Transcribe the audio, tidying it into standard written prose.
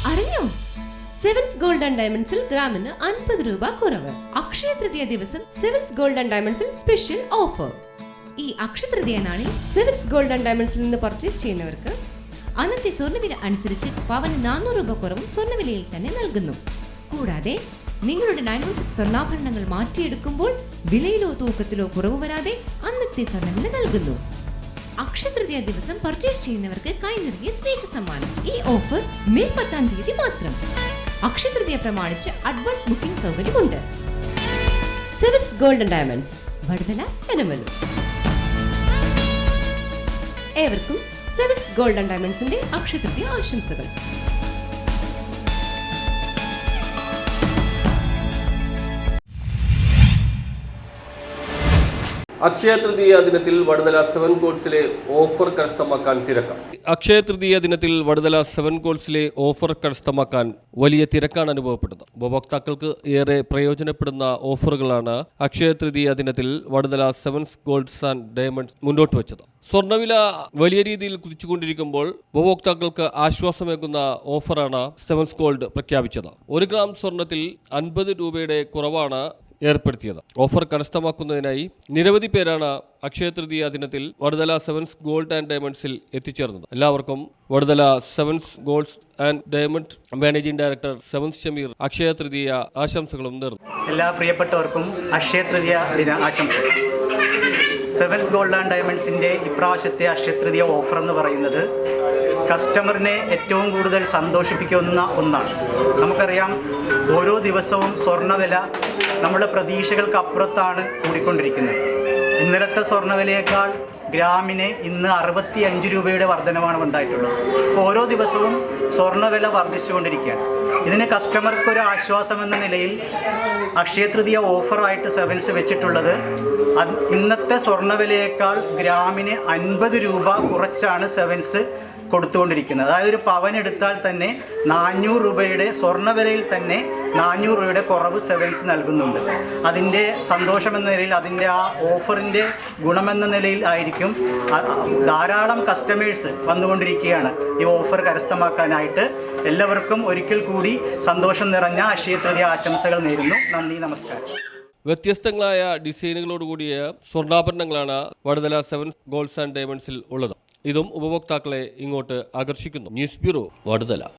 അറിഞ്ഞോ? Sevens gold and ഡയമണ്ട്സിൽ ഗ്രാമിന് 50 രൂപ കുറവ്. അക്ഷയ തൃതീയ ദിവസം സെവൻസ് ഗോൾഡ് ആൻഡ് ഡയമണ്ട്സിൽ സ്പെഷ്യൽ ഓഫർ. ഈ അക്ഷയ തൃതീയ നാളിൽ സെവൻസ് ഗോൾഡ് ആൻഡ് ഡയമണ്ട്സിൽ നിന്ന് പർച്ചേസ് ചെയ്യുന്നവർക്ക് അന്നത്തെ സ്വർണ്ണവില അനുസരിച്ച് പവന് 400 രൂപ കുറവും സ്വർണ്ണവിലയിൽ തന്നെ നൽകുന്നു. കൂടാതെ നിങ്ങളുടെ 916 സ്വർണ്ണാഭരണങ്ങൾ മാറ്റിയെടുക്കുമ്പോൾ വിലയിലോ തൂക്കത്തിലോ കുറവ് വരാതെ അന്നത്തെ സ്വർണ്ണവില നൽകുന്നു. അക്ഷയ തൃതീയ ദിവസം പർച്ചേസ് ചെയ്യുന്നവർക്ക് കൈനിറങ്ങിയ സ്നേഹ സമ്മാനം. ഈ ഓഫർ മെയ് 10-ാം തീയതി മാത്രം. അക്ഷയ തൃതീയ പ്രമാണിച്ച് അഡ്വാൻസ് ബുക്കിംഗ് സൗകര്യമുണ്ട്. Sevens gold and Diamonds, Vaduthala, Enamaloor. ഏവർക്കും സെവൻസ് ഗോൾഡ് ആൻഡ് ഡയമണ്ട്സിന്റെ അക്ഷയ തൃതീയ ആശംസകൾ. അക്ഷയ തൃതീയ ദിനത്തിൽ വടുതല 7 ഗോൾഡ്സിലെ ഓഫർ കരസ്ഥമാക്കാൻ തിരക്കാണ്. അക്ഷയ തൃതീയ ദിനത്തിൽ വടുതല 7 ഗോൾഡ്സിലെ ഓഫർ കരസ്ഥമാക്കാൻ വലിയ തിരക്കാണ് അനുഭവപ്പെടുന്നത്. ഉപഭോക്താക്കൾക്ക് ഏറെ പ്രയോജനപ്പെടുന്ന ഓഫറുകളാണ് അക്ഷയ തൃതീയ ദിനത്തിൽ വടുതല 7 ഗോൾഡ്സ് ആൻഡ് ഡയമണ്ട്സ് മുന്നോട്ട് വെച്ചത്. സ്വർണ്ണവില വലിയ രീതിയിൽ കുതിച്ചുകൊണ്ടിരിക്കുമ്പോൾ ഉപഭോക്താക്കൾക്ക് ആശ്വാസമേകുന്ന ഓഫറാണ് 7 ഗോൾഡ് പ്രഖ്യാപിച്ചത്. 1 ഗ്രാം സ്വർണ്ണത്തിൽ 50 രൂപയുടെ കുറവാണ് ഏർപ്പെടുത്തിയത്. ഓഫർ കരസ്ഥമാക്കുന്നതിനായി നിരവധി പേരാണ് അക്ഷയ തൃതീയ ദിനത്തിൽ വടുതല 7 ഗോൾഡ് ആൻഡ് ഡയമണ്ട്സിൽ എത്തിച്ചേർന്നത്. എല്ലാവർക്കും Vaduthala 7 Gold and Diamond managing director 7 Shameer Akshaya Tritiya ആശംസകളും നേർന്നു. എല്ലാ പ്രിയപ്പെട്ടവർക്കും അക്ഷയ തൃതീയ ദിന ആശംസകൾ. 7 ഗോൾഡ് ആൻഡ് ഡയമണ്ട്സിൻ്റെ ഇപ്രാവശ്യത്തെ അക്ഷയ തൃതീയ ഓഫർ എന്ന് പറയുന്നത് കസ്റ്റമറിനെ ഏറ്റവും കൂടുതൽ സന്തോഷിപ്പിക്കുന്ന ഒന്നാണ്. നമുക്കറിയാം, ഓരോ ദിവസവും സ്വർണ്ണവില നമ്മുടെ പ്രതീക്ഷകൾക്കപ്പുറത്താണ് കൂടിക്കൊണ്ടിരിക്കുന്നത്. ഇന്നലത്തെ സ്വർണ്ണവിലയേക്കാൾ ഗ്രാമിന് ഇന്ന് 65 രൂപയുടെ വർധനമാണ് ഉണ്ടായിട്ടുള്ളത്. ഓരോ ദിവസവും സ്വർണ്ണവില വർദ്ധിച്ചുകൊണ്ടിരിക്കുകയാണ്. ഇതിന് കസ്റ്റമർക്കൊരു ആശ്വാസം എന്ന നിലയിൽ അക്ഷയ തൃതീയ ഓഫറായിട്ട് സെവൻസ് വെച്ചിട്ടുള്ളത് ഇന്നത്തെ സ്വർണ്ണവിലയേക്കാൾ ഗ്രാമിന് 50 രൂപ കുറച്ചാണ് സെവൻസ് കൊടുത്തുകൊണ്ടിരിക്കുന്നത്. അതായത് ഒരു പവൻ എടുത്താൽ തന്നെ 400 രൂപയുടെ സ്വർണ്ണവിലയിൽ തന്നെ 400 രൂപയുടെ കുറവ് സെവൻസ് നൽകുന്നുണ്ട്. അതിൻ്റെ സന്തോഷമെന്ന നിലയിൽ, അതിൻ്റെ ആ ഓഫറിൻ്റെ ഗുണമെന്ന നിലയിൽ ആയിരിക്കും ധാരാളം കസ്റ്റമേഴ്സ് വന്നുകൊണ്ടിരിക്കുകയാണ് ഈ ഓഫർ കരസ്ഥമാക്കാനായിട്ട്. എല്ലാവർക്കും ഒരിക്കൽ കൂടി സന്തോഷം നിറഞ്ഞ അക്ഷയ തൃതീയ ആശംസകൾ നേരുന്നു. നന്ദി, നമസ്കാരം. വ്യത്യസ്തങ്ങളായ ഡിസൈനുകളോടുകൂടിയ സ്വർണ്ണാഭരണങ്ങളാണ് വടുതല 7 ഗോൾഡ്സ് ആൻഡ് ഡയമണ്ട്സിൽ ഉള്ളത്. ഇതും ഉപഭോക്താക്കളെ ഇങ്ങോട്ട് ആകർഷിക്കുന്നു. News bureau, Vaduthala.